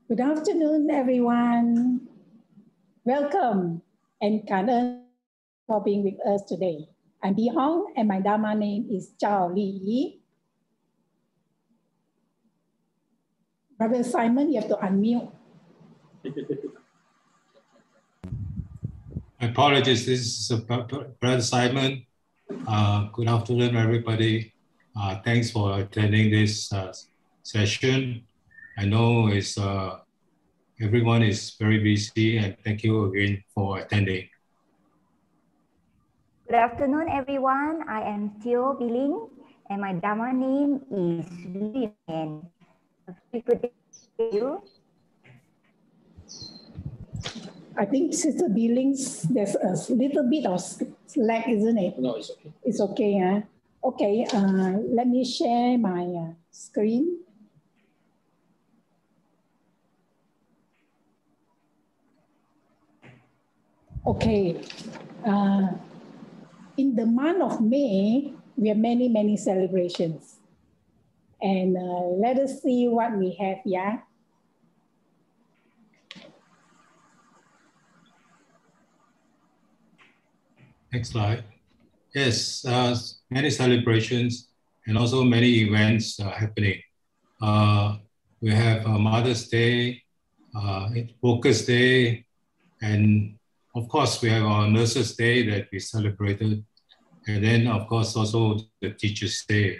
Good afternoon, everyone. Welcome and cảm ơn for being with us today. I'm Bee Hong and my Dharma name is Teoh Bee. Brother Simon, you have to unmute. Apologies, this is Brother Simon. Good afternoon, everybody. Thanks for attending this session. I know everyone is very busy, and thank you again for attending. Good afternoon, everyone. I am Teoh Bee Ling, and my Dharma name is William. Very good day to you. I think Sister Bee Ling's, there's a little bit of lag, isn't it? No, it's okay. It's okay, huh? Okay, let me share my screen. Okay, in the month of May, we have many celebrations. And let us see what we have here. Next slide. Yes, many celebrations and also many events happening. We have Mother's Day, Workers' Day, and of course we have our Nurses' Day that we celebrated And then, of course, also the Teachers' Day.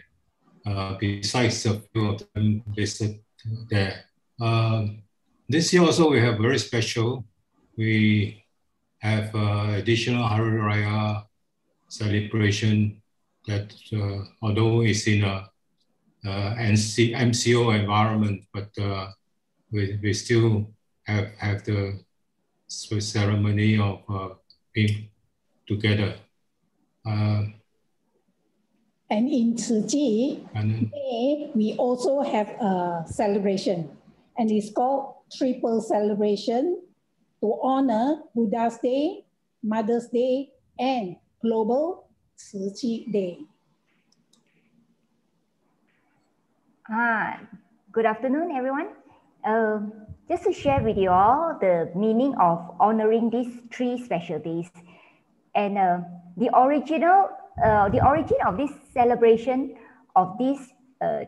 Besides a few of them listed there. This year also we have very special. We have additional Hari Raya celebration that although it's in a MCO environment, but we still have the ceremony of being together. And in Tzu Chi, we also have a celebration, and it's called Triple Celebration to honor Buddha's Day, Mother's Day, and Global Tzu Chi Day. Good afternoon, everyone. Just to share with you all the meaning of honoring these 3 special days. And the origin of this celebration, of this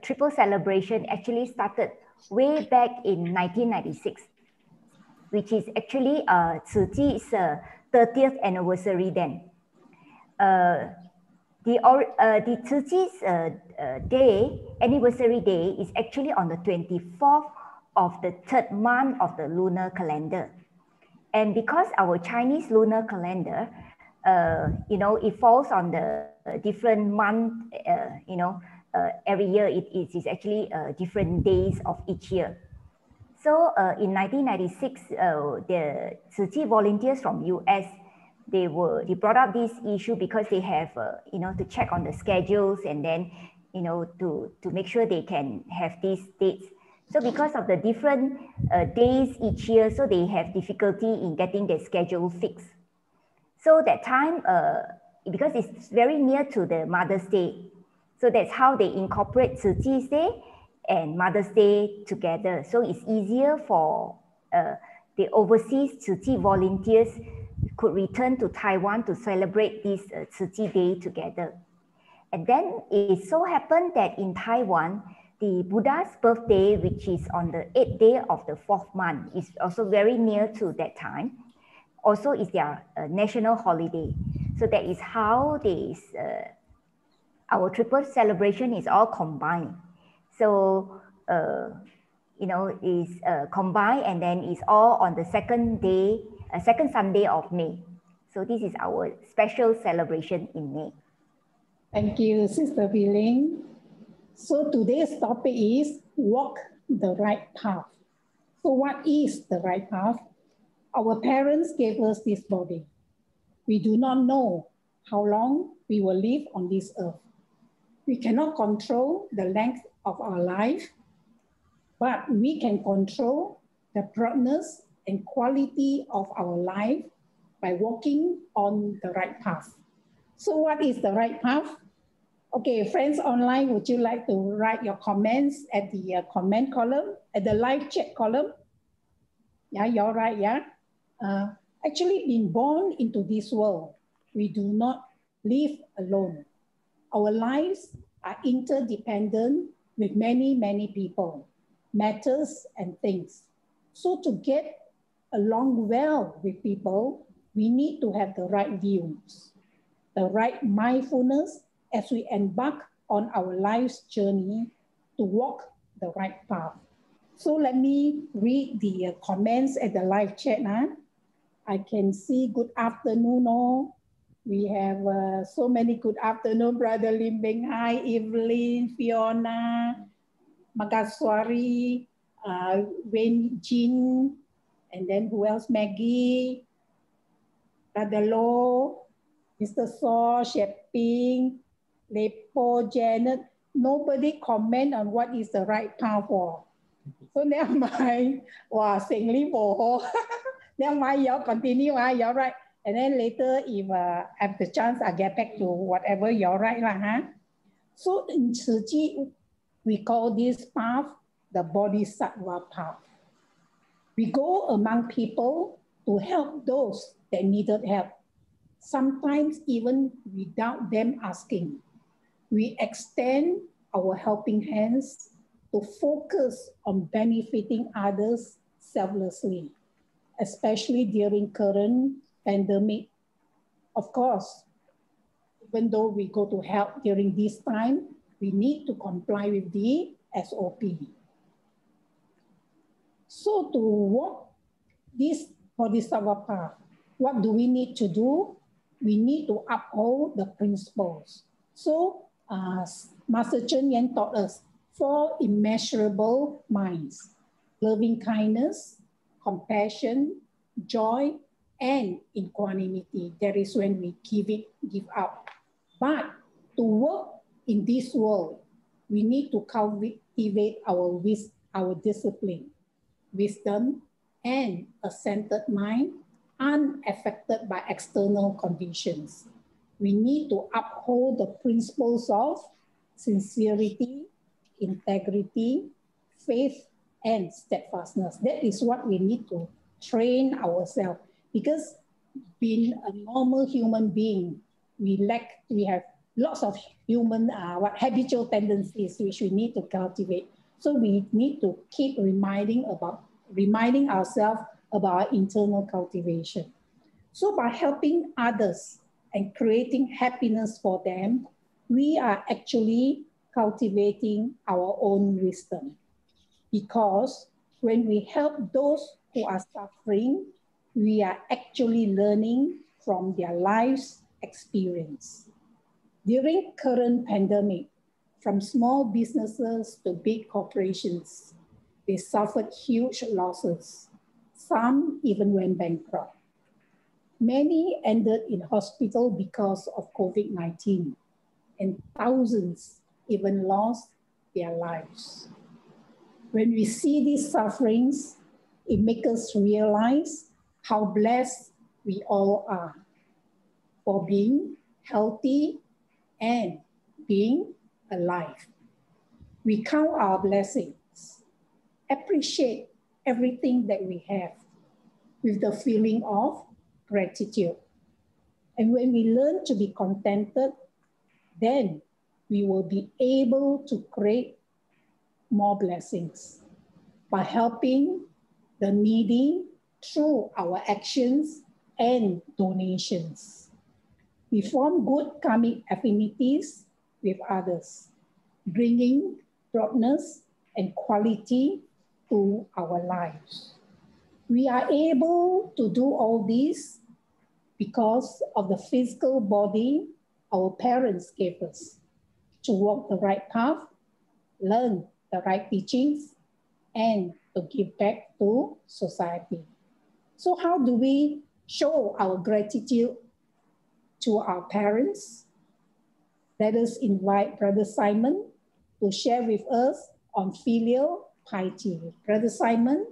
triple celebration, actually started way back in 1996, which is actually Tzu Chi's 30th anniversary then. The Tzu Chi's anniversary day is actually on the 24th of the 3rd month of the lunar calendar. And because our Chinese lunar calendar, it falls on the different month, every year it is actually different days of each year. So in 1996, the Tzu Chi volunteers from US, they brought up this issue because they have, to check on the schedules and then, to make sure they can have these dates. So because of the different days each year, so they have difficulty in getting their schedule fixed. So that time, because it's very near to the Mother's Day, so that's how they incorporate Tzu Chi's Day and Mother's Day together. So it's easier for the overseas Tzu Chi volunteers could return to Taiwan to celebrate this Tzu Chi Day together. And then it so happened that in Taiwan, the Buddha's birthday, which is on the 8th day of the 4th month, is also very near to that time. Also is their national holiday. So that is how our triple celebration is all combined. So, is combined, and then it's all on the second Sunday of May. So this is our special celebration in May. Thank you, Sister Bee Ling. So today's topic is walk the right path. So what is the right path? Our parents gave us this body. We do not know how long we will live on this earth. We cannot control the length of our life, but we can control the broadness and quality of our life by walking on the right path. So what is the right path? Okay, friends online, would you like to write your comments at the comment column, at the live chat column? Yeah, you're right, yeah? Actually, being born into this world, we do not live alone. Our lives are interdependent with many, many people, matters and things. So to get along well with people, we need to have the right views, the right mindfulness as we embark on our life's journey to walk the right path. So let me read the comments at the live chat. I can see good afternoon. We have so many good afternoon. Brother Lim Beng Hai, Evelyn, Fiona, Magaswari, Wen Jin, and then who else? Maggie, Brother Lo, Mr. Saw, Shepping, Lepo, Janet. Nobody comment on what is the right path for. So never mind. Wow, Sing Li Bo. Never mind, y'all continue, y'all right. And then later, if I have the chance, I get back to whatever y'all right. So in Tzu Chi, we call this path the Bodhisattva path. We go among people to help those that needed help, sometimes even without them asking. We extend our helping hands to focus on benefiting others selflessly, especially during current pandemic. Of course, Even though we go to help during this time, we need to comply with the SOP. So to walk this Bodhisattva path, what do we need to do? We need to uphold the principles. So Master Chen Yan taught us 4 immeasurable minds: loving kindness, compassion, joy, and equanimity. That is when we give up. But to work in this world, we need to cultivate our discipline, wisdom, and a centered mind, unaffected by external conditions. We need to uphold the principles of sincerity, integrity, faith, and steadfastness. That is what we need to train ourselves, because being a normal human being, we have lots of human habitual tendencies which we need to cultivate. So we need to keep reminding ourselves about our internal cultivation. So by helping others and creating happiness for them, we are actually cultivating our own wisdom. Because when we help those who are suffering, we are actually learning from their life's experience. During current pandemic, from small businesses to big corporations, they suffered huge losses. Some even went bankrupt. Many ended in hospital because of COVID-19, and thousands even lost their lives. When we see these sufferings, it makes us realize how blessed we all are for being healthy and being alive. We count our blessings, appreciate everything that we have with the feeling of gratitude. And when we learn to be contented, then we will be able to create more blessings by helping the needy through our actions and donations. We form good karmic affinities with others, bringing broadness and quality to our lives. We are able to do all this because of the physical body our parents gave us to walk the right path, learn the right teachings, and to give back to society. So how do we show our gratitude to our parents? Let us invite Brother Simon to share with us on filial piety. Brother Simon.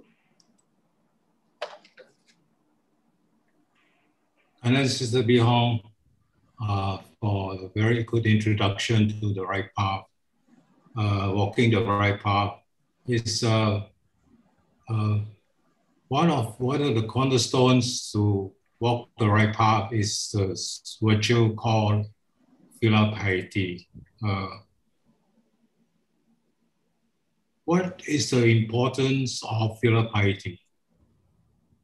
And then Sister Bee Hong for the very good introduction to the right path. Walking the right path is one of the cornerstones to walk the right path is the virtue called filial piety. What is the importance of filial piety?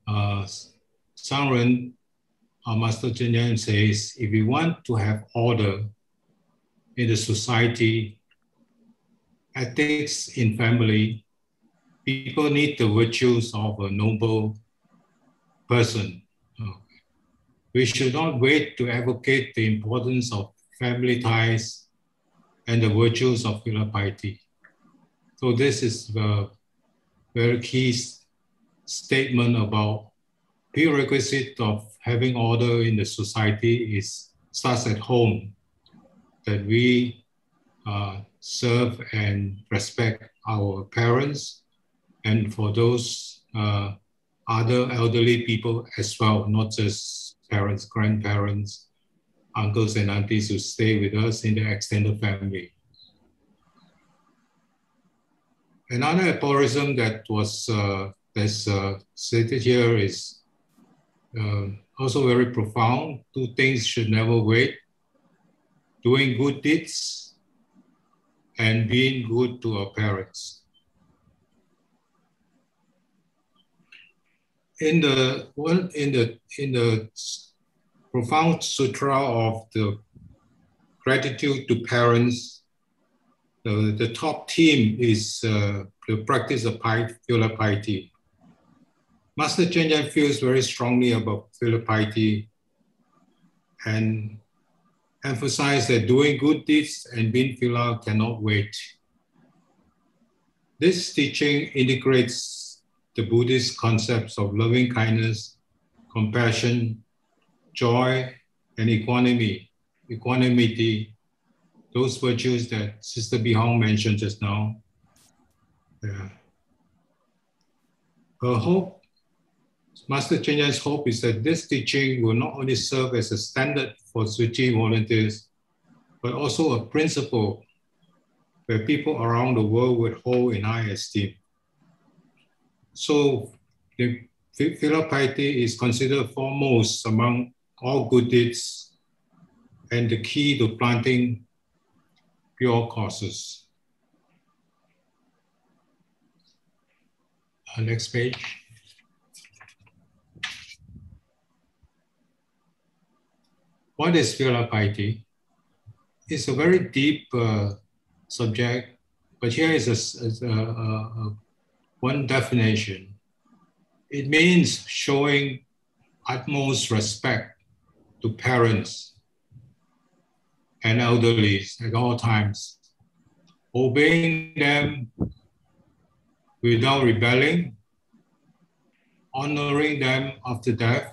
Sangren, Master Chen Yan says, if we want to have order in the society, ethics in family, people need the virtues of a noble person. We should not wait to advocate the importance of family ties and the virtues of filial piety. So this is the very key statement about prerequisite of having order in the society starts at home, that we serve and respect our parents, and for those other elderly people as well, not just parents, grandparents, uncles and aunties who stay with us in the extended family. Another aphorism that was stated here is also very profound. 2 things should never wait: doing good deeds and being good to our parents. In the profound sutra of the gratitude to parents. The top theme is the practice of filial piety. Master Chen feels very strongly about filial piety and emphasized that doing good deeds and being filial cannot wait. This teaching integrates the Buddhist concepts of loving kindness, compassion, joy, and equanimity, those virtues that Sister Bee Hong mentioned just now. Yeah. Her hope, Master Chenya's hope is that this teaching will not only serve as a standard for Tzu Chi volunteers, but also a principle where people around the world would hold in high esteem. So the filial piety is considered foremost among all good deeds and the key to planting pure causes. Next page. What is filial piety? It's a very deep subject, but here is one definition. It means showing utmost respect to parents and elderly at all times, obeying them without rebelling, honoring them after death,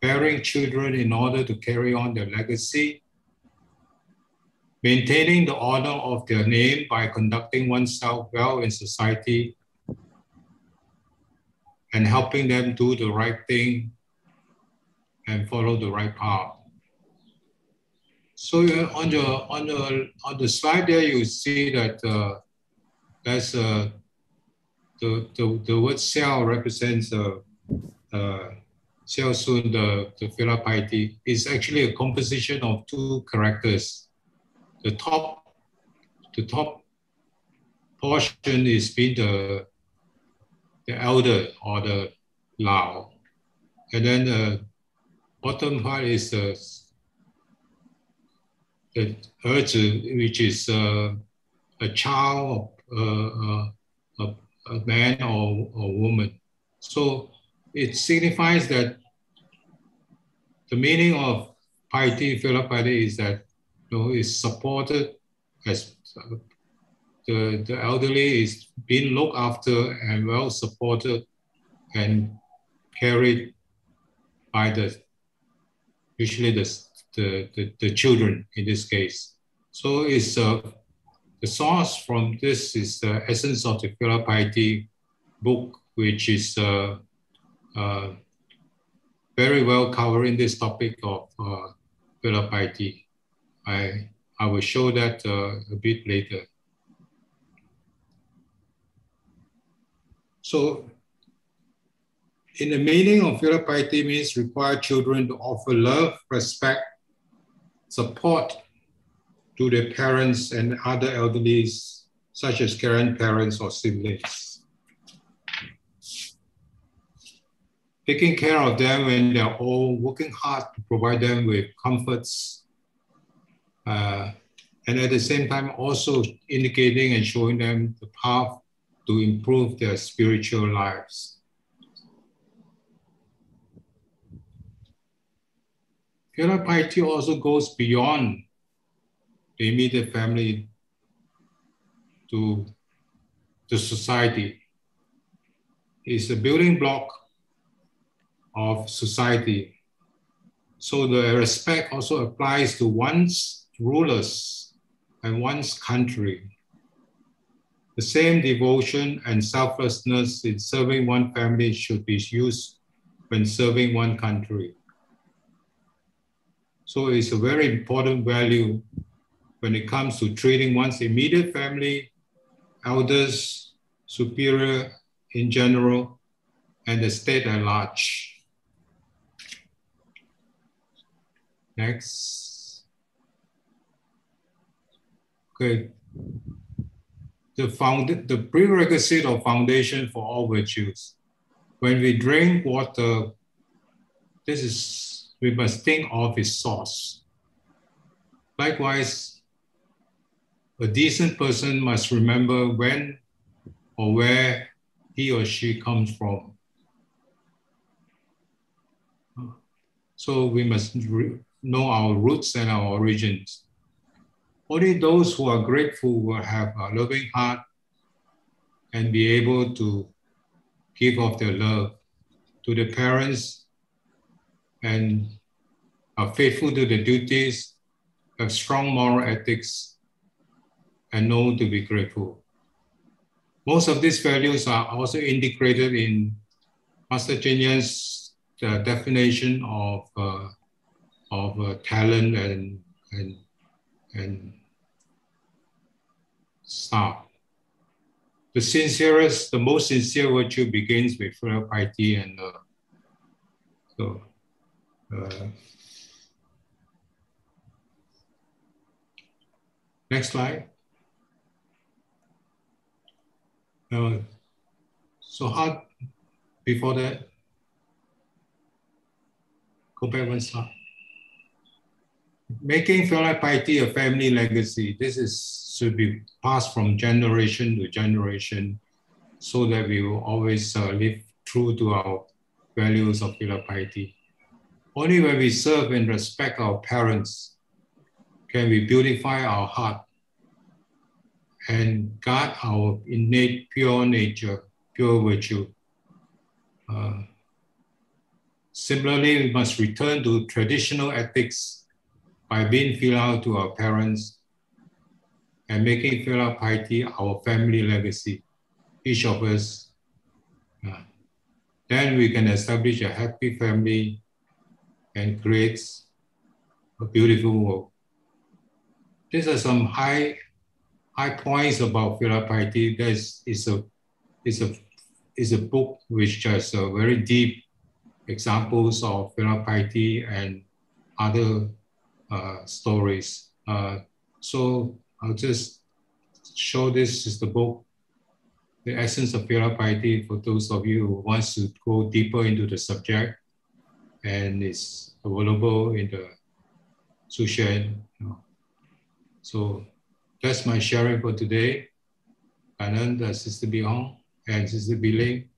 bearing children in order to carry on their legacy, maintaining the honor of their name by conducting oneself well in society, and helping them do the right thing and follow the right path. So on the slide there, you see that there's the word Xiao represents Xiao Sun, the filial piety, is actually a composition of two characters. The top portion is being the elder or the Lao, and then the bottom part is the Erzi, which is a child, a man or a woman. So it signifies that the meaning of piety, filial piety, is that is supported as the elderly is being looked after and well supported and carried by usually the children in this case. So it's the source from this is the Essence of the Filial Piety book, which is very well covering this topic of filial piety. I will show that a bit later. So in the meaning of filial piety means require children to offer love, respect, support to their parents and other elderly, such as grandparents or siblings. Taking care of them when they're old, working hard to provide them with comforts, and at the same time also indicating and showing them the path to improve their spiritual lives. Filial piety also goes beyond the immediate family to the society. It's a building block of society. So the respect also applies to one's rulers and one's country. The same devotion and selflessness in serving one family should be used when serving one country. So it's a very important value when it comes to treating one's immediate family, elders, superior in general, and the state at large. Next. Okay. The prerequisite or foundation for all virtues. When we drink water, we must think of its source. Likewise, a decent person must remember when or where he or she comes from. So we must know our roots and our origins. Only those who are grateful will have a loving heart and be able to give of their love to the parents and are faithful to the duties, have strong moral ethics, and know to be grateful. Most of these values are also integrated in Master Cheng Yen's definition of talent and staff. The sincerest, the most sincere virtue begins with filial piety and love. So, next slide. So how, before that, go back one slide. Making filial piety a family legacy. This should be passed from generation to generation so that we will always live true to our values of filial piety. Only when we serve and respect our parents can we beautify our heart and guard our innate pure nature, pure virtue. Similarly, we must return to traditional ethics by being filial to our parents and making filial piety our family legacy, each of us. Then we can establish a happy family and create a beautiful world. These are some high points about filial piety. There is a book which has very deep examples of filial piety and other stories. So I'll just show this is the book, The Essence of Filial Piety, for those of you who wants to go deeper into the subject, and it's available in the Sushen. So that's my sharing for today. And then Sister Bee Hong and Sister Bee Ling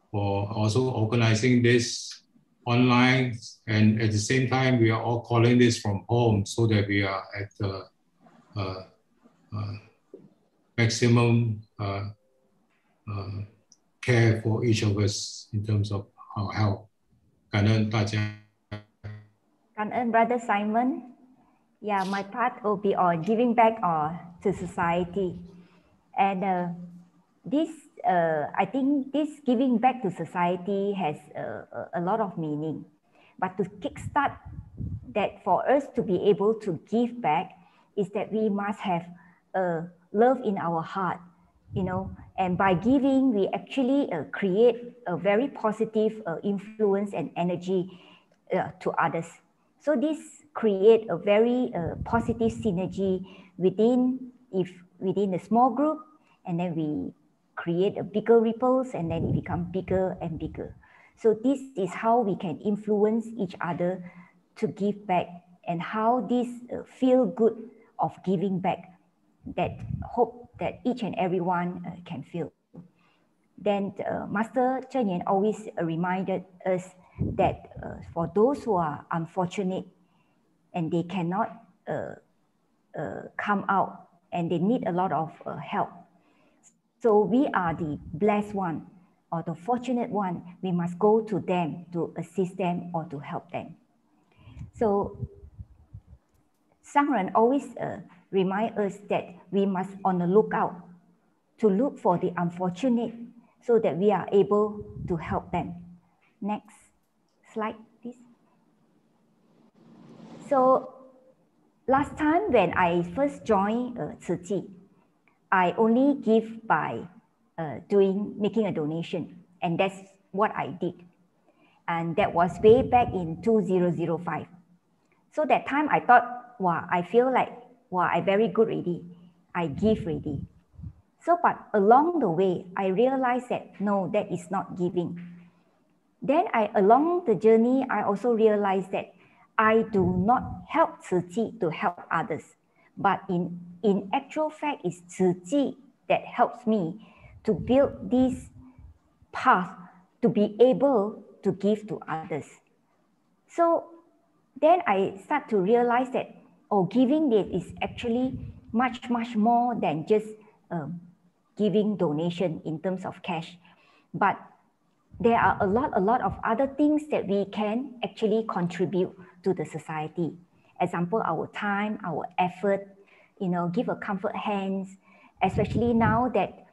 for also organizing this online, and at the same time we are all calling this from home so that we are at the maximum care for each of us in terms of our health. 感恩大家。感恩 Brother Simon. Yeah, my part will be on giving back to society. And I think this giving back to society has a lot of meaning. But to kickstart that, for us to be able to give back, is that we must have love in our heart, you know. And by giving, we actually create a very positive influence and energy to others. So this create a very positive synergy within a small group, and then we create a bigger ripples, and then it become bigger and bigger. So this is how we can influence each other to give back, and how this feel good of giving back, that hope that each and everyone can feel. Then Master Cheng Yen always reminded us that for those who are unfortunate and they cannot come out and they need a lot of help. So we are the blessed one or the fortunate one. We must go to them to assist them or to help them. So Sangren always remind us that we must on the lookout to look for the unfortunate so that we are able to help them. Next slide, please. So last time when I first joined Tzu Chi, I only give by making a donation, and that's what I did. And that was way back in 2005. So that time I thought, wow, I feel like, wow, I very good already. I give already. So, but along the way, I realized that no, that is not giving. Then along the journey, I also realized that I do not help Tzu Chi to help others, but in actual fact, it's Tzu Chi that helps me to build this path to be able to give to others. So then I start to realize that, oh, giving it is actually much more than just giving donation in terms of cash. But there are a lot of other things that we can actually contribute to the society. Example, our time, our effort, give a comfort hands, especially now that,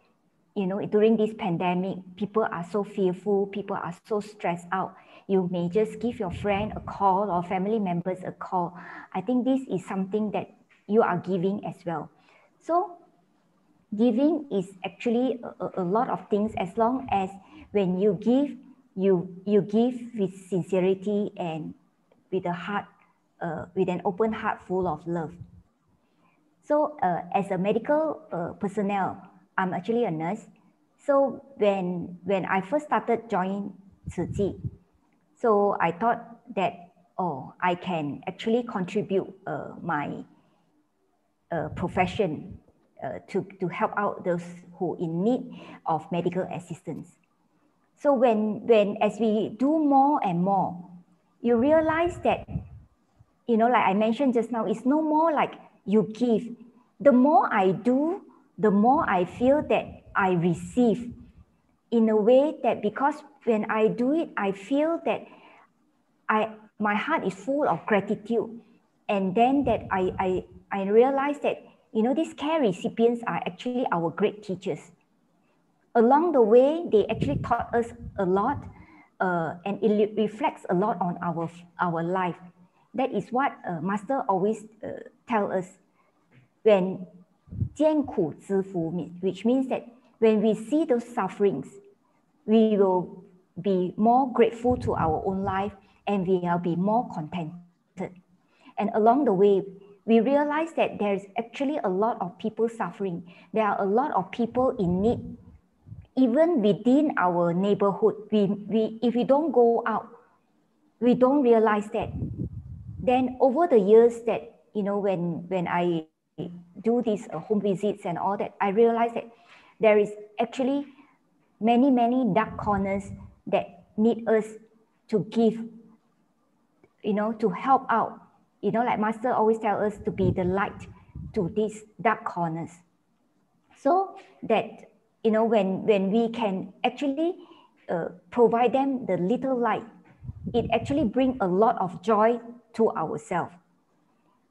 during this pandemic, people are so fearful, people are so stressed out. You may just give your friend a call or family members a call. I think this is something that you are giving as well. So giving is actually a lot of things, as long as when you give, you give with sincerity and with a heart, with an open heart full of love. So as a medical personnel, I'm actually a nurse. So when I first started joining Tzu Chi, so I thought that, oh, I can actually contribute my profession to help out those who in need of medical assistance. So when as we do more and more, you realize that, like I mentioned just now, it's no more like you give. The more I do, the more I feel that I receive, in a way that, because when I do it, I feel that my heart is full of gratitude. And then that I realize that, these care recipients are actually our great teachers. Along the way, they actually taught us a lot, and it reflects a lot on our life. That is what Master always tell us, when 艰苦之福, which means that when we see those sufferings, we will be more grateful to our own life, and we will be more contented. And along the way, we realize that there's actually a lot of people suffering. There are a lot of people in need. Even within our neighborhood, if we don't go out, we don't realize that. Then over the years that, when I do these home visits and all that, I realize that there is actually many dark corners that need us to give, to help out. Like Master always tell us to be the light to these dark corners. So that, when we can actually provide them the little light, it actually brings a lot of joy to ourselves.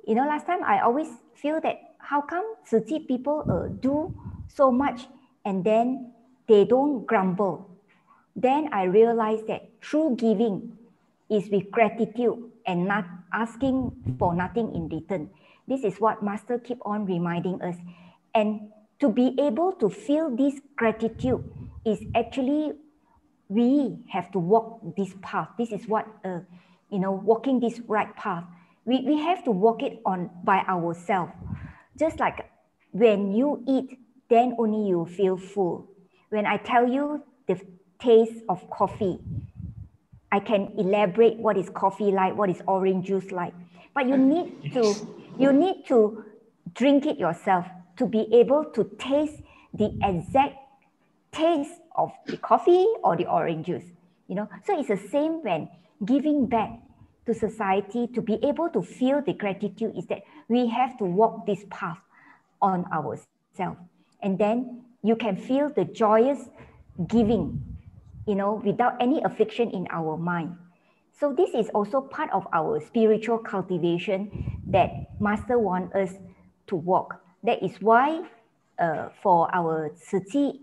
Last time I always feel that, how come Tzu Chi people do so much and then they don't grumble? Then I realized that true giving is with gratitude and not asking for nothing in return. This is what Master keep on reminding us. And to be able to feel this gratitude is actually, we have to walk this path. This is what, walking this right path. We have to walk it on by ourselves. Just like when you eat, then only you feel full. When I tell you the taste of coffee, I can elaborate what is coffee like, what is orange juice like. But you need to drink it yourself to be able to taste the exact taste of the coffee or the orange juice. So it's the same when giving back to society. To be able to feel the gratitude is that we have to walk this path on ourselves. And then you can feel the joyous giving, without any affliction in our mind. So this is also part of our spiritual cultivation that Master wants us to walk. That is why for our Tzu Chi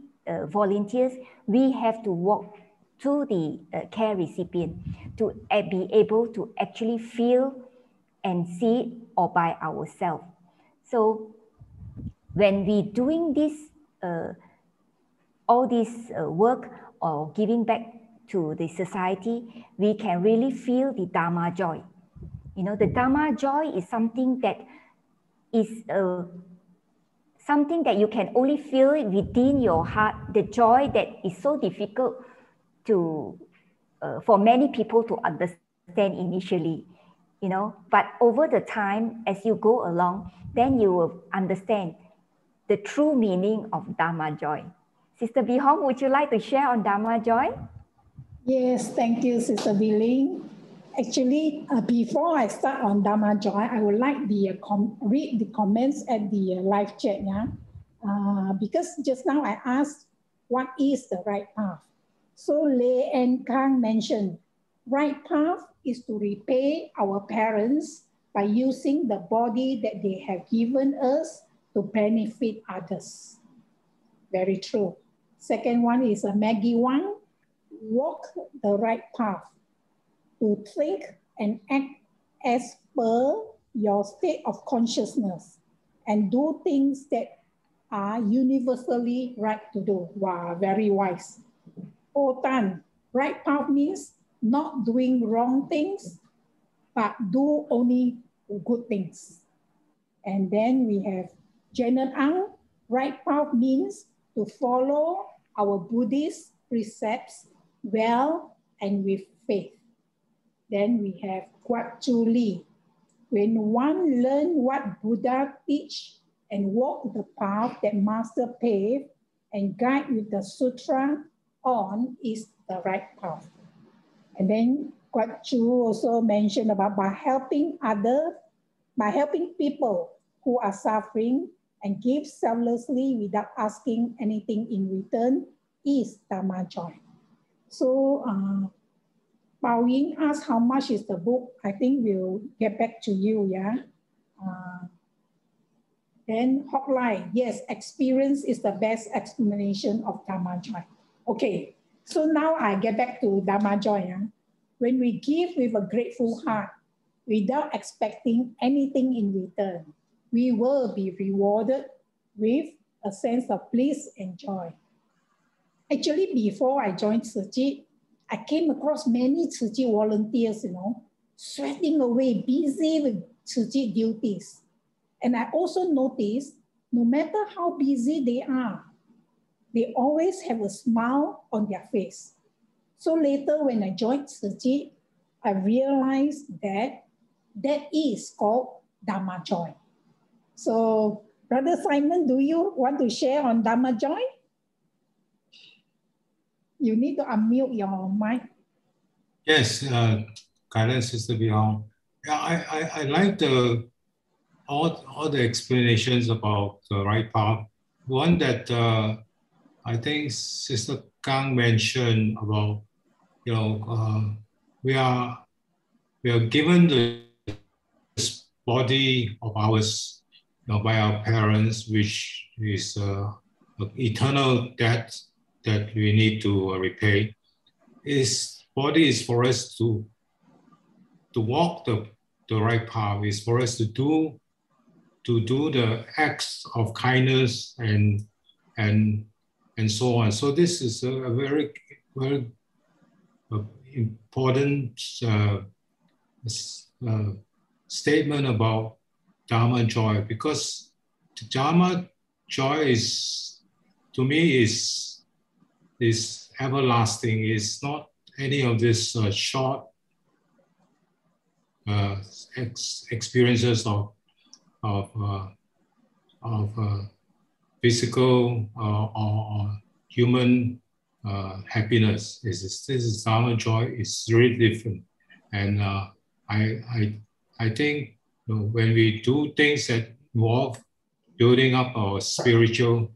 volunteers, we have to walk to the care recipient to be able to actually feel and see it all by ourselves. So when we doing this, all this work or giving back to the society, we can really feel the Dharma joy. The Dharma joy is something that is something that you can only feel it within your heart. The joy that is so difficult to for many people to understand initially. you know, but over the time, as you go along, then you will understand the true meaning of Dharma Joy. Sister Bee Hong, would you like to share on Dharma Joy? Yes, thank you, Sister Bee Ling. Actually, before I start on Dharma Joy, I would like the read the comments at the live chat, yeah? Because just now I asked, what is the right path? So Lei and Kang mentioned, right path is to repay our parents by using the body that they have given us to benefit others. Very true. Second one is Maggie Wang, walk the right path, to think and act as per your state of consciousness and do things that are universally right to do. Wow, very wise. Tan, right path means not doing wrong things, but do only good things. And then we have Janet Ang, right path means to follow our Buddhist precepts well and with faith. Then we have Kwat Chu Li. When one learns what Buddha teach and walk the path that Master paved and guide with the sutra on is the right path. And then Kwat Chu also mentioned about by helping people who are suffering and give selflessly without asking anything in return is Dharma Joy. So Bao Ying asked how much is the book. I think we'll get back to you, yeah? Then Hotline, yes, experience is the best explanation of Dharma Joy. Okay, so now I get back to Dharma Joy. Yeah? When we give with a grateful heart, without expecting anything in return, we will be rewarded with a sense of bliss and joy. Actually, before I joined Tzu Chi, I came across many Tzu Chi volunteers, sweating away, busy with Tzu Chi duties. And I also noticed, no matter how busy they are, they always have a smile on their face. So later when I joined Tzu Chi, I realized that is called Dharma Joy. So Brother Simon, do you want to share on Dharma Joy? You need to unmute your mic. Yes, Guidance Sister Bee Hong. Yeah, I like all the explanations about the right path. One that I think Sister Kang mentioned about, we are given this body of ours, by our parents, which is an eternal debt that we need to repay. This body is for us to walk the right path. Is for us to do the acts of kindness and so on. So this is a very important statement about Dharma Joy, because Dharma Joy is, to me, is everlasting. It's not any of this short experiences of physical or human happiness. This is Dharma Joy. It's really different, and I think when we do things that involve building up our spiritual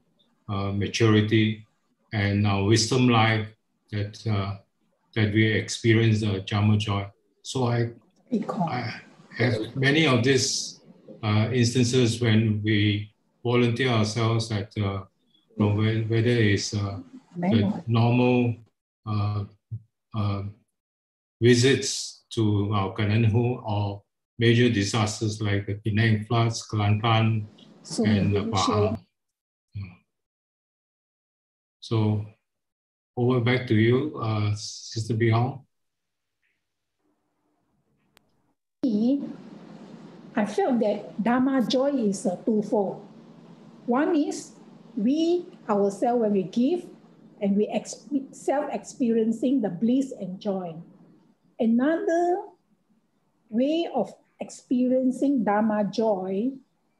maturity and our wisdom life, that we experience the Dharma Joy. So I have many of these instances when we volunteer ourselves at whether it's the normal visits to our Kananhu or major disasters like the Penang floods, Kelantan, and the Pahang. So over back to you, Sister Bee Hong. I felt that Dharma Joy is twofold. One is we ourselves, when we give, and we self-experiencing the bliss and joy. Another way of experiencing Dharma joy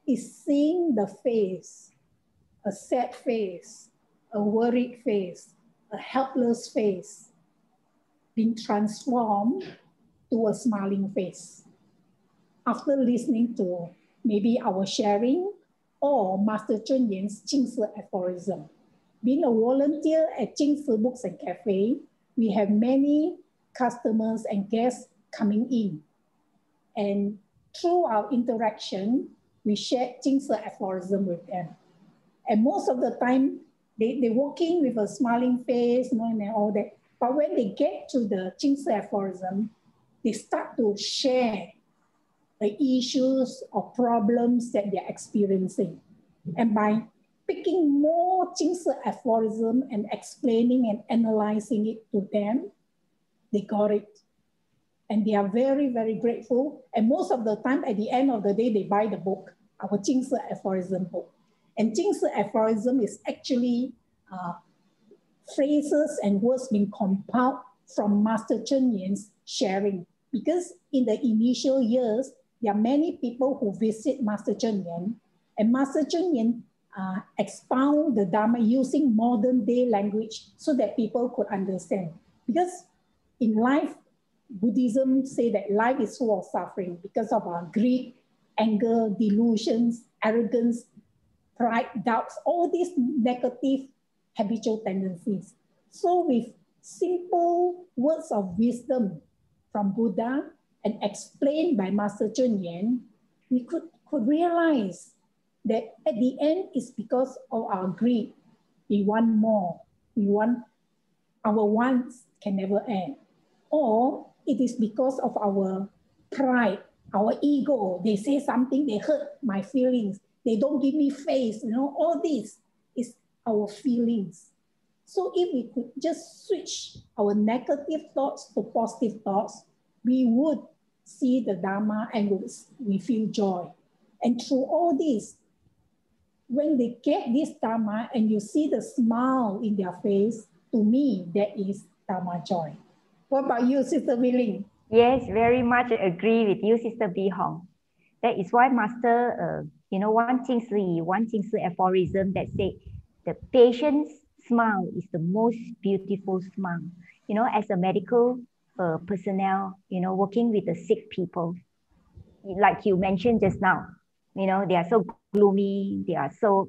is seeing the face, a sad face, a worried face, a helpless face, being transformed to a smiling face. After listening to maybe our sharing or Master Chun Yin's Jingsi aphorism. Being a volunteer at Jingsi Books and Cafe, we have many customers and guests coming in. And through our interaction, we share Jingsi aphorism with them. And most of the time, they walk in with a smiling face, you know, and all that. But when they get to the Jingsi aphorism, they start to share the issues or problems that they're experiencing. And by picking more Jingsi aphorism and explaining and analyzing it to them, they got it. And they are very, very grateful. And most of the time, at the end of the day, they buy the book, our Jingsi aphorism book. And Jingsi aphorism is actually phrases and words being compiled from Master Chun Yin's sharing. Because in the initial years, there are many people who visit Master Chun Yin, and Master Chun Yin expound the Dharma using modern day language so that people could understand. Because in life, Buddhism say that life is full of suffering because of our greed, anger, delusions, arrogance, pride, doubts, all these negative habitual tendencies. So with simple words of wisdom from Buddha and explained by Master Chun Yin, we could realize that at the end it's because of our greed. We want more. We want, our wants can never end. Or it is because of our pride, our ego. They say something, they hurt my feelings. They don't give me face, you know, all this is our feelings. So if we could just switch our negative thoughts to positive thoughts, we would see the Dharma and we feel joy. And through all this, when they get this Dharma and you see the smile in their face, to me, that is Dharma joy. What about you, Sister Bee Ling? Yes, very much agree with you, Sister Bee Hong. That is why Master, one Jingsi aphorism that say, the patient's smile is the most beautiful smile. You know, as a medical personnel, working with the sick people, like you mentioned just now, they are so gloomy, they are so,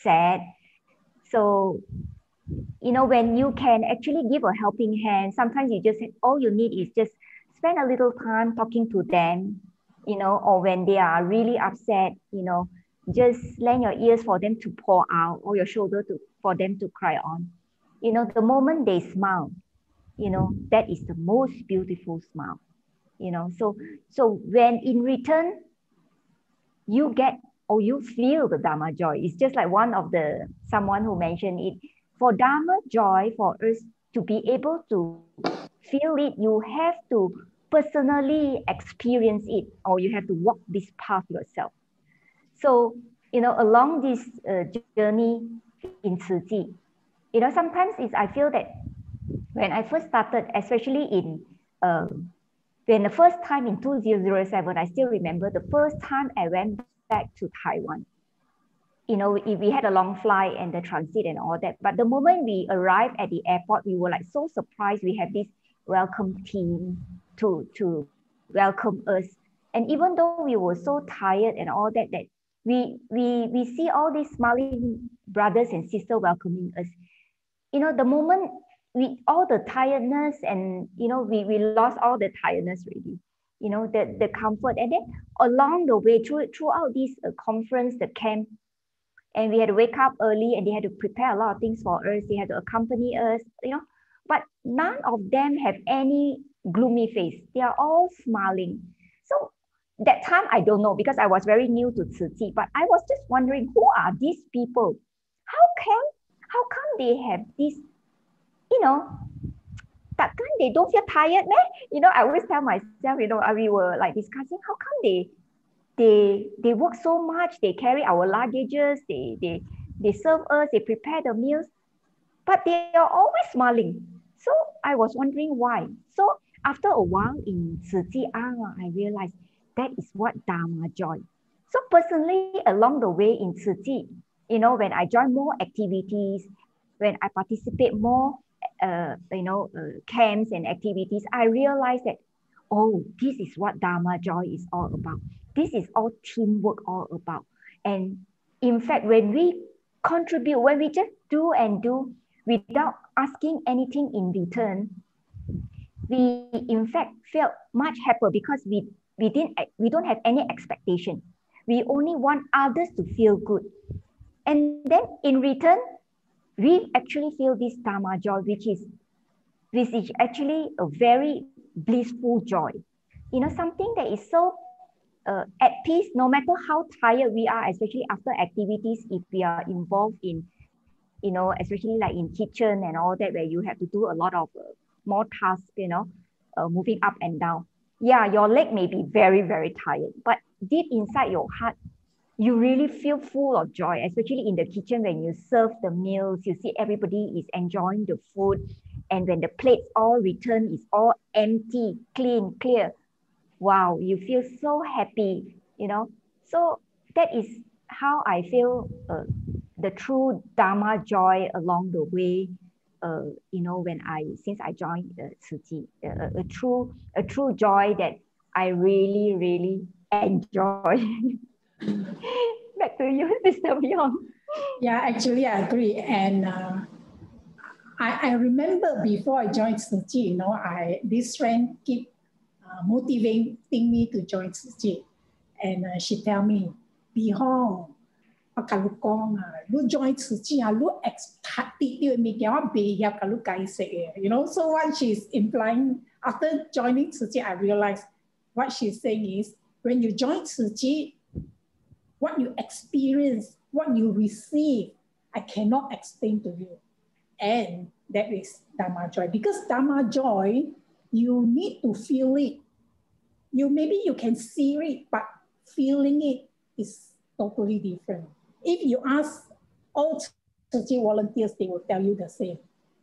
sad. So, when you can actually give a helping hand, sometimes all you need is just spend a little time talking to them, or when they are really upset, just lend your ears for them to pour out or your shoulder for them to cry on. The moment they smile, that is the most beautiful smile, So when in return, you get or you feel the Dharma joy. It's just like someone who mentioned it. For Dharma joy, for us to be able to feel it, you have to personally experience it, or you have to walk this path yourself. So, along this journey in Tzu Chi, sometimes I feel that when I first started, especially when the first time in 2007, I still remember the first time I went back to Taiwan. We had a long flight and the transit and all that. But the moment we arrived at the airport, we were like so surprised. We have this welcome team to welcome us. And even though we were so tired and all that, we see all these smiling brothers and sisters welcoming us. The moment all the tiredness and, we lost all the tiredness already, the comfort. And then along the way, throughout this conference, the camp, and we had to wake up early and they had to prepare a lot of things for us. They had to accompany us, but none of them have any gloomy face. They are all smiling. So that time, I don't know, because I was very new to Tzu Chi, but I was just wondering, who are these people? How come they have this, that time they don't feel tired, man? I always tell myself, we were like discussing, how come they work so much, they carry our luggages, they serve us, they prepare the meals, but they are always smiling. So I was wondering why. So After a while in Tzu Chi, I realized that is what Dharma Joy. So personally, along the way in Tzu Chi, when I join more activities, when I participate more, camps and activities, I realized that, oh, this is what Dharma Joy is all about. This is all teamwork all about. And in fact, when we contribute, when we just do and do without asking anything in return, we in fact felt much happier because we don't have any expectation. We only want others to feel good. And then in return, we actually feel this Dharma joy, which is actually a very blissful joy. Something that is so at peace, no matter how tired we are, especially after activities, if we are involved in, especially like in kitchen and all that, where you have to do a lot of more tasks, moving up and down. Yeah, your leg may be very, very tired, but deep inside your heart, you really feel full of joy, especially in the kitchen when you serve the meals, you see everybody is enjoying the food. And when the plates all return, it's all empty, clean, clear. Wow, you feel so happy, So that is how I feel the true Dharma joy along the way, since I joined Tzu Chi, a true joy that I really, really enjoy. Back to you, Mr. Bee Hong. Yeah, actually, I agree. And I remember before I joined Tzu Chi, this friend keep motivating me to join Tzu Chi. And she tell me, Bee Hong, 我甲你講啊，你 join 慈濟啊，你 expect 啲物件我未曉甲你解釋嘅，So what she's implying after joining 慈濟, I realized what she's saying is when you join 慈濟, what you experience, what you receive, I cannot explain to you, and that is Dharma joy. Because Dharma joy, you need to feel it. Maybe you can see it, but feeling it is totally different. If you ask all Tzu Chi volunteers, they will tell you the same.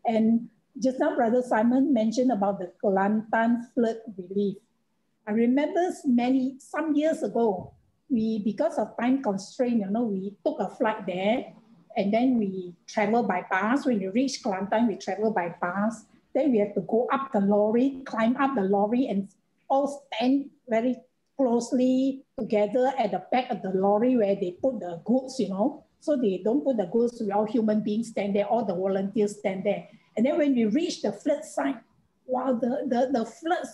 And just now, Brother Simon mentioned about the Kelantan flood relief. I remember some years ago, because of time constraint, we took a flight there, and then we travel by bus. When we reach Kelantan, we travel by bus. Then we have to go up the lorry, climb up the lorry, and all stand very closely together at the back of the lorry where they put the goods, So they don't put the goods, we all human beings stand there, all the volunteers stand there. And then when we reach the flood site, wow, the floods,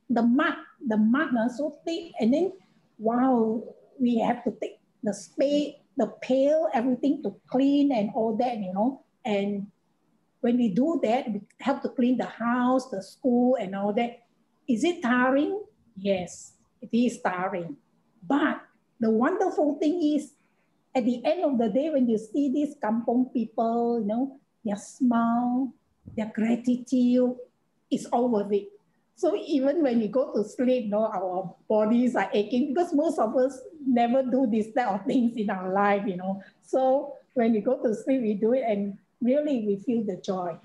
the mud so thick. And then, wow, we have to take the spade, the pail, everything to clean and all that, And when we do that, we have to clean the house, the school and all that. Is it tiring? Yes. It is tiring. But the wonderful thing is, at the end of the day, when you see these kampong people, their smile, their gratitude, it's all worth it. So even when we go to sleep, our bodies are aching because most of us never do these type of things in our life, So when we go to sleep, we do it and really we feel the joy.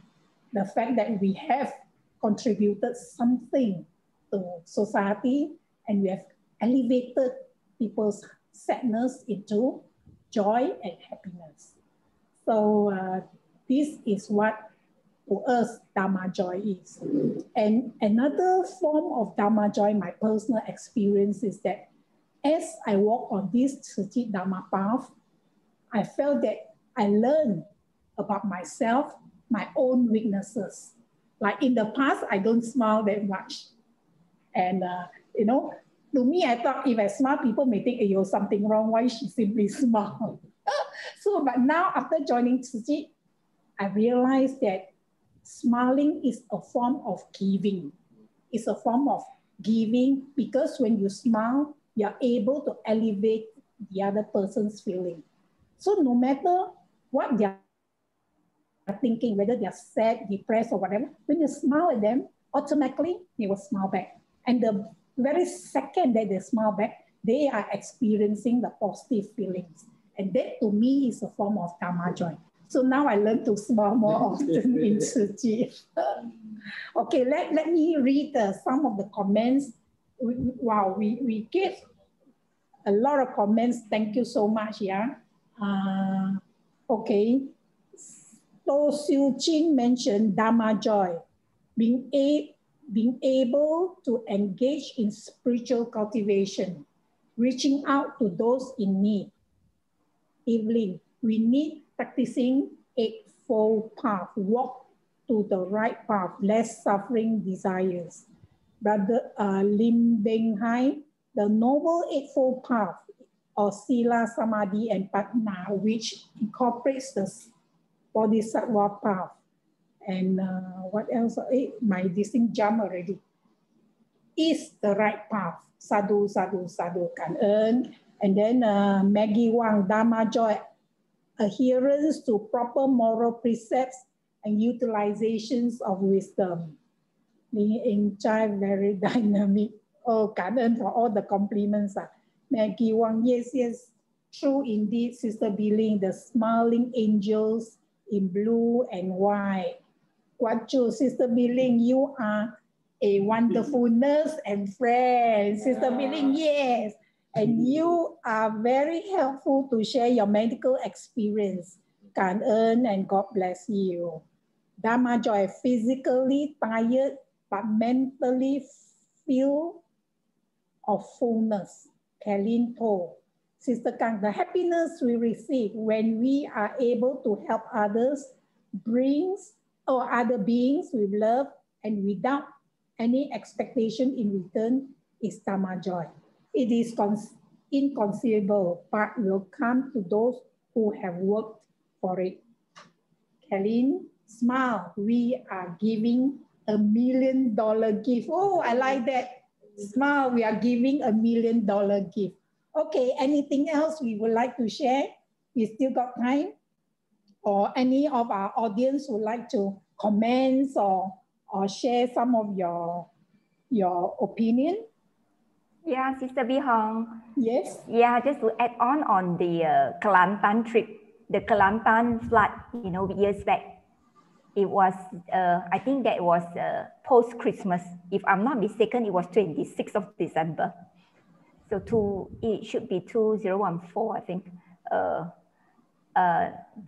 The fact that we have contributed something to society, and we have elevated people's sadness into joy and happiness. So this is what to us Dharma joy is. And another form of Dharma joy, my personal experience is that as I walk on this Tzu Chi Dharma path, I felt that I learned about myself, my own weaknesses. Like in the past, I don't smile that much. And, to me, I thought if I smile, people may think, hey, something wrong. Why she simply smile? But now after joining Tzu Chi, I realized that smiling is a form of giving. It's a form of giving because when you smile, you're able to elevate the other person's feeling. So no matter what they're thinking, whether they're sad, depressed, or whatever, when you smile at them, automatically they will smile back. And the very second that they smile back, they are experiencing the positive feelings. And that to me is a form of Dharma joy. So now I learn to smile more often in Tzu Chi. Okay, let me read some of the comments. Wow, we get a lot of comments. Thank you so much, yeah. Okay. Toh Siu Chin mentioned Dharma Joy, being able to engage in spiritual cultivation, reaching out to those in need. Evelyn, we need practicing Eightfold Path, walk to the right path, less suffering desires. Brother Lim Beng Hai, the Noble Eightfold Path, or Sila, Samadhi, and Patna, which incorporates the Bodhisattva path. And what else? My distinct jump already. Is the right path. Sadhu, sadhu, sadhu, can earn. And then Maggie Wang, Dharma Joy, adherence to proper moral precepts and utilizations of wisdom. In child, very dynamic. Oh, can earn for all the compliments. Maggie Wang, yes, yes, true indeed, Sister Bee Ling, the smiling angels in blue and white. What you, Sister Bee Ling, you are a wonderful nurse and friend. Sister Bee Ling, yes. And you are very helpful to share your medical experience. Kan earn and God bless you. Dharma Joy, physically tired but mentally feel of fullness. Kalin To. Sister Kang, the happiness we receive when we are able to help others brings or other beings with love and without any expectation in return is Dharma Joy. It is inconceivable, but will come to those who have worked for it. Kalin, smile. We are giving $1 million gift. Oh, I like that. Smile, we are giving $1 million gift. Okay, anything else we would like to share? We still got time? Or any of our audience would like to comment or share some of your opinion? Yeah, Sister Bee Hong. Yes. Yeah, just to add on the Kelantan trip, the Kelantan flood, years back. It was, I think that was post-Christmas. If I'm not mistaken, it was 26th of December. So it should be 2014, I think,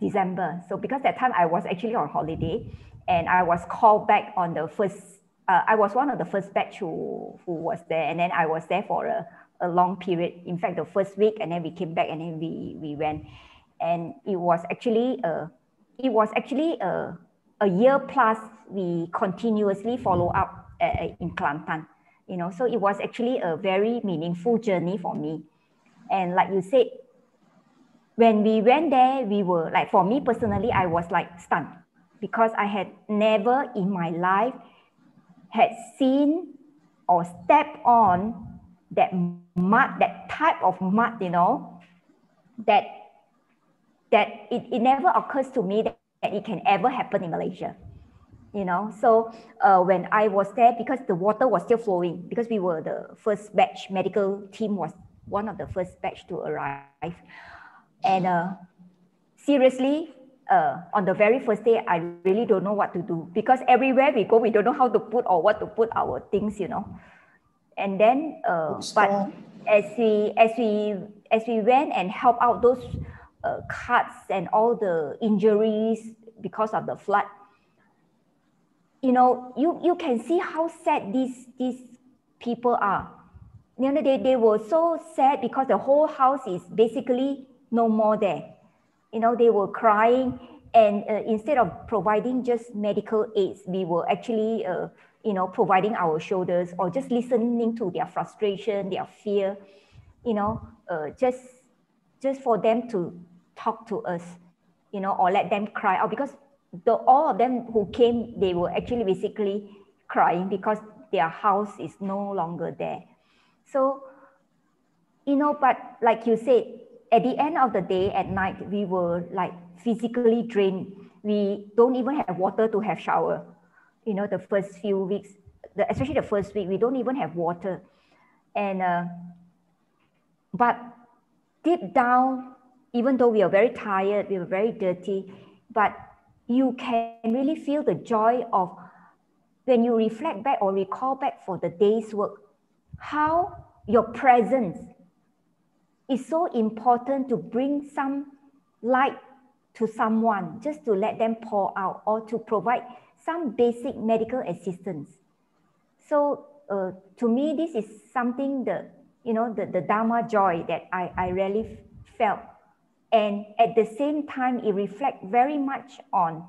December. So because that time I was actually on holiday and I was called back on the first, I was one of the first batch who was there. And then I was there for a long period. In fact, the first week, and then we came back and then we went. And it was actually a year plus we continuously follow up in Kelantan, so it was actually a very meaningful journey for me. And like you said, when we went there, we were like, for me personally, I was like stunned because I had never in my life had seen or stepped on that mud, that type of mud, that it never occurs to me that it can ever happen in Malaysia, So when I was there, because the water was still flowing, because we were the first batch, medical team was one of the first batch to arrive. And seriously, on the very first day, I really don't know what to do because everywhere we go, we don't know how to put or what to put our things, And then, but as we went and helped out those cuts and all the injuries because of the flood, you can see how sad these people are. They were so sad because the whole house is basically no more there. They were crying, and instead of providing just medical aids, we were actually, providing our shoulders or just listening to their frustration, their fear, just for them to talk to us, or let them cry out, because all of them who came, they were actually basically crying because their house is no longer there. So, but like you said, at the end of the day, at night, we were like physically drained. We don't even have water to have shower. The first few weeks, especially the first week, we don't even have water. And, but deep down, even though we are very tired, we were very dirty, but you can really feel the joy of when you reflect back or recall back for the day's work, how your presence is so important to bring some light to someone, just to let them pour out or to provide some basic medical assistance. So to me, this is something the Dharma joy that I really felt. And at the same time, it reflects very much on,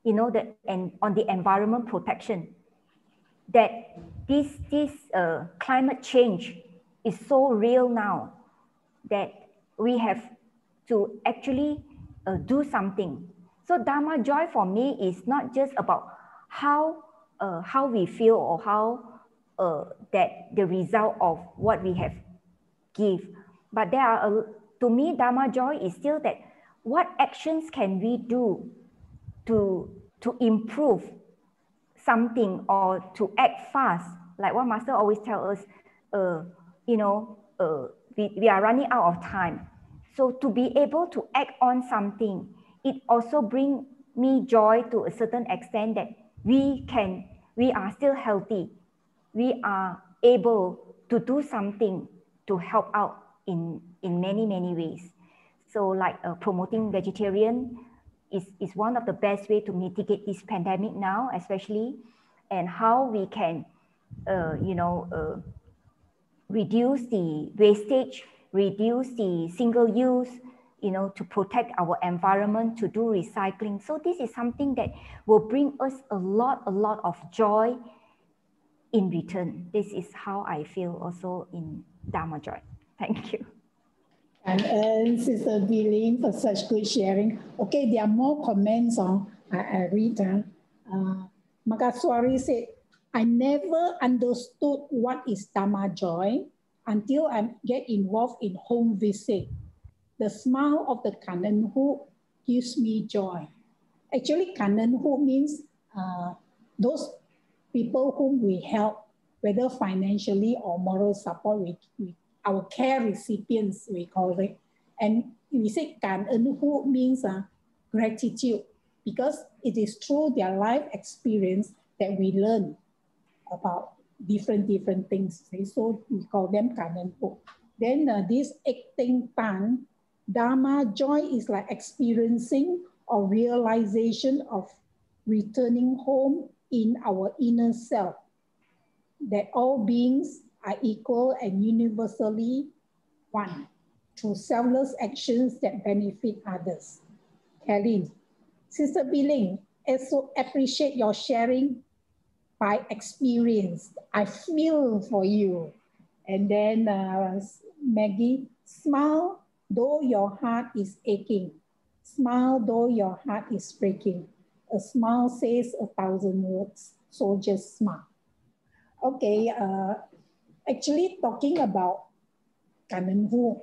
on the environment protection. That this climate change is so real now that we have to actually do something. So Dharma joy for me is not just about how we feel or how that the result of what we have give, but there are to me Dharma joy is still that what actions can we do to improve something or to act fast, like what Master always tells us, we are running out of time. So to be able to act on something, it also brings me joy to a certain extent that we are still healthy. We are able to do something to help out in many, many ways. So like promoting vegetarian is one of the best way to mitigate this pandemic now, especially, and how we can, reduce the wastage, reduce the single use, to protect our environment, to do recycling. So this is something that will bring us a lot of joy in return. This is how I feel also in Dharma Joy. Thank you. And Sister Bee Ling for such good sharing. Okay, there are more comments on. I read. Magaswari said, I never understood what is Dharma joy until I get involved in home visit. The smile of the Kanan Hu gives me joy. Actually, Kanan Hu means those people whom we help, whether financially or moral support, our care recipients, we call it. And we say Kanan Hu means gratitude, because it is through their life experience that we learn about different things. So we call them Kanan Hu. Then this Ek Ting Tan, Dharma joy is like experiencing or realization of returning home in our inner self, that all beings are equal and universally one through selfless actions that benefit others. Kelly, Sister Bee Ling, I so appreciate your sharing by experience. I feel for you. And then Maggie, smile though your heart is aching. Smile though your heart is breaking. A smile says 1,000 words, so just smile. Okay, actually talking about Kanan Hu,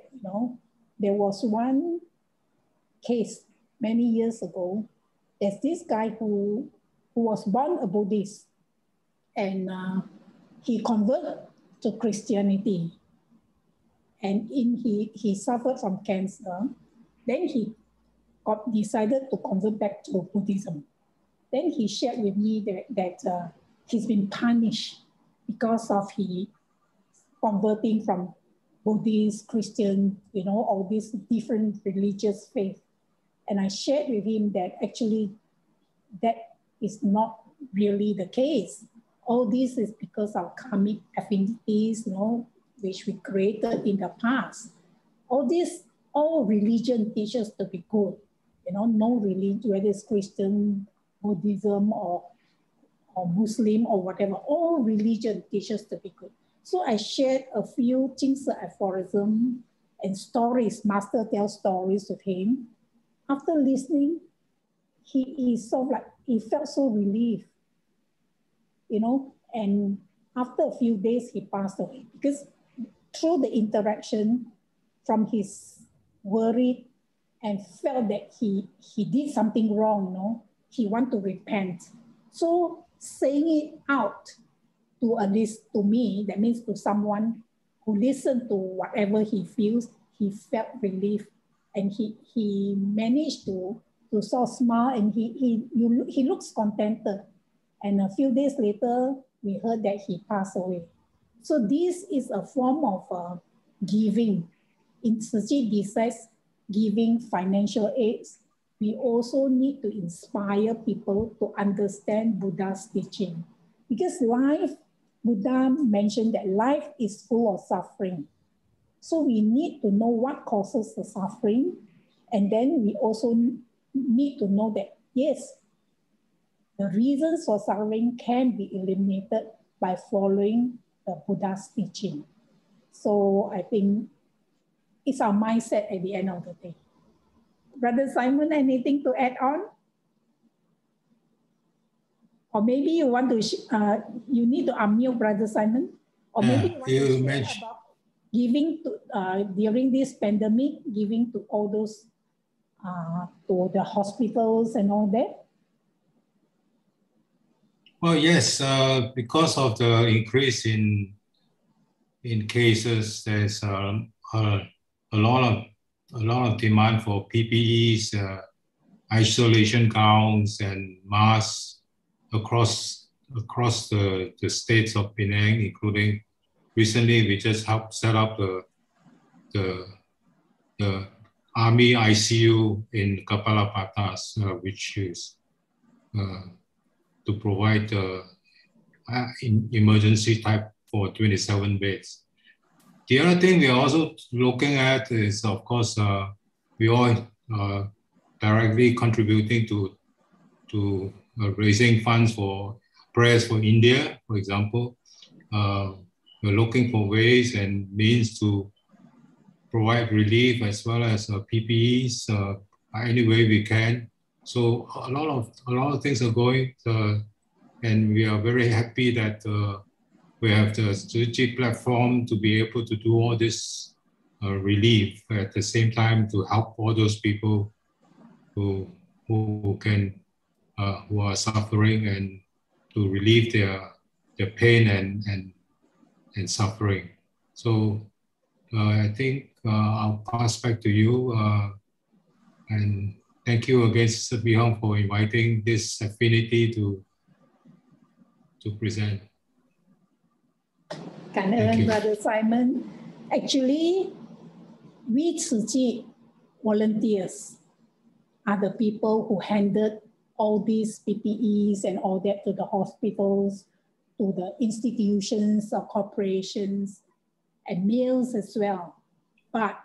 there was one case many years ago. There's this guy who was born a Buddhist, and he converted to Christianity, and he suffered from cancer. Then he decided to convert back to Buddhism. Then he shared with me that he's been punished because of he converting from Buddhist, Christian, all these different religious faith. And I shared with him that actually that is not really the case. All this is because of karmic affinities, which we created in the past. All religion teaches to be good. No religion, whether it's Christian, Buddhism, or Muslim, or whatever, all religion teaches to be good. So I shared a few Jingsi aphorisms and stories, Master tells stories with him. After listening, he felt so relieved, and after a few days, he passed away, because through the interaction from his worried and felt that he did something wrong, he want to repent. So saying it out to at least to me, that means to someone who listened to whatever he feels, he felt relief, and he managed to to so smile, and he looks contented. And a few days later, we heard that he passed away. So this is a form of giving. In Tzu Chi, besides giving financial aids, we also need to inspire people to understand Buddha's teaching. Because life, Buddha mentioned that life is full of suffering. So we need to know what causes the suffering. And then we also need to know that, yes, the reasons for suffering can be eliminated by following the Buddha's teaching. So I think it's our mindset at the end of the day. Brother Simon, anything to add on? Or maybe you want to, you need to unmute Brother Simon. Or maybe you want to share about giving to, during this pandemic, giving to all those, to the hospitals and all that. Well, yes, because of the increase in cases, there's a lot of demand for PPEs, isolation gowns, and masks across the states of Penang, including recently we just helped set up the Army ICU in Kapala Patas, which is to provide emergency type for 27 beds. The other thing we are also looking at is, of course, we all directly contributing to raising funds for prayers for India, for example. We're looking for ways and means to provide relief as well as PPEs any way we can. So a lot of things are going, and we are very happy that we have the strategic platform to be able to do all this relief at the same time to help all those people who are suffering, and to relieve their pain and suffering. So I think I'll pass back to you, and thank you again, Sister Bee Hong, for inviting this affinity to present. Cảm ơn Brother Simon. Actually, we Tzu Chi volunteers are the people who handed all these PPEs and all that to the hospitals, to the institutions or corporations, and meals as well. But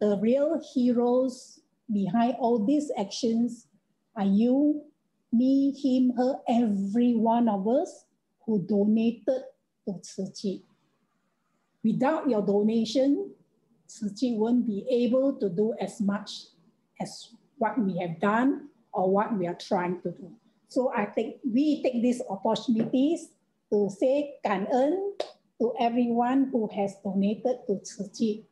the real heroes behind all these actions are you, me, him, her, every one of us who donated to Tzu Chi. Without your donation, Tzu Chi won't be able to do as much as what we have done or what we are trying to do. So I think we take these opportunities to say cảm ơn to everyone who has donated to Tzu Chi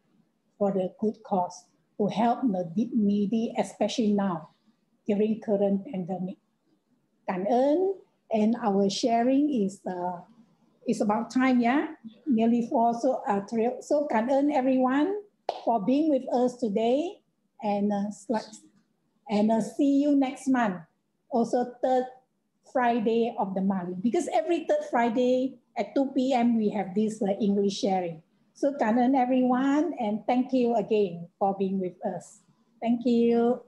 for the good cause, to help the needy, especially now during current pandemic. Cảm ơn, and our sharing is about time, yeah? Nearly 4, so cảm ơn everyone for being with us today, and see you next month, also third Friday of the month, because every third Friday at 2 p.m. we have this English sharing. So cảm ơn everyone, and thank you again for being with us. Thank you.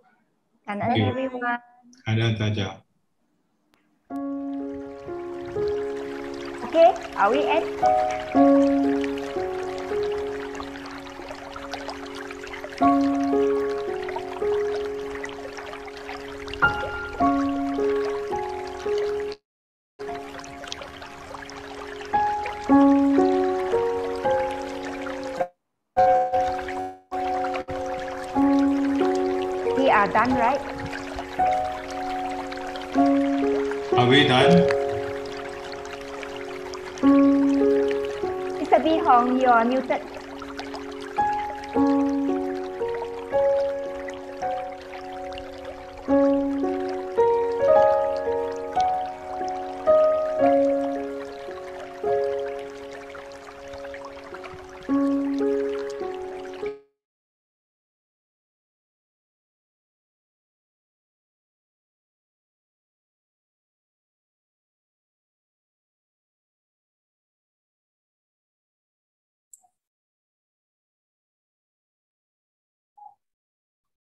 Cảm ơn everyone. Cảm ơn大家. Okay, are we end? We are done, right? Are we done? Mr. Bee Hong, you are muted.